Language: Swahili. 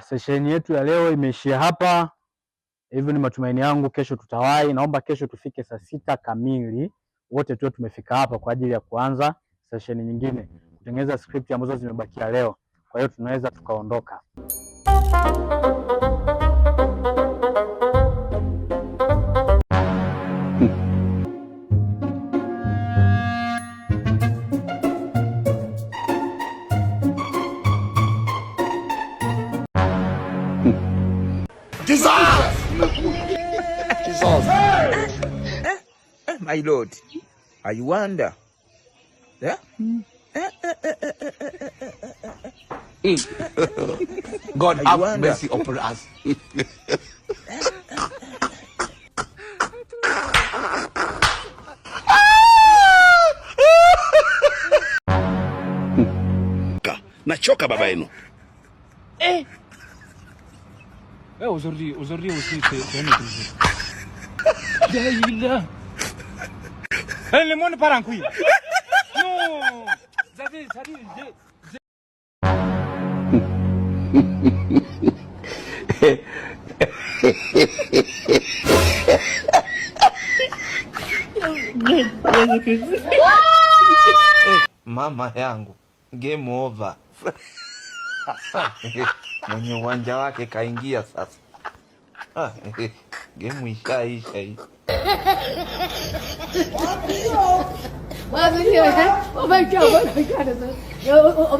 Session yetu ya leo imeishia hapa. Hivyo ni matumaini yangu kesho tutawahi. Naomba kesho tufike saa 6 kamili wote tuwe tumefika hapa kwa ajili ya kuanza session nyingine, kutengeneza script ambazo zimebakia leo. Kwa hiyo tunaweza tukaondoka. My Lord, I wonder. Yeah? God have mercy upon us. Nachoka baba yenu. Aujourd'hui aussi c'est un autre jour. Daïla. Le monde part en couille. Non. Ça dit. Mama yangu, game over. Mwenye uwanja wake kaingia sasa. Game ishaisha hii. Oh my God.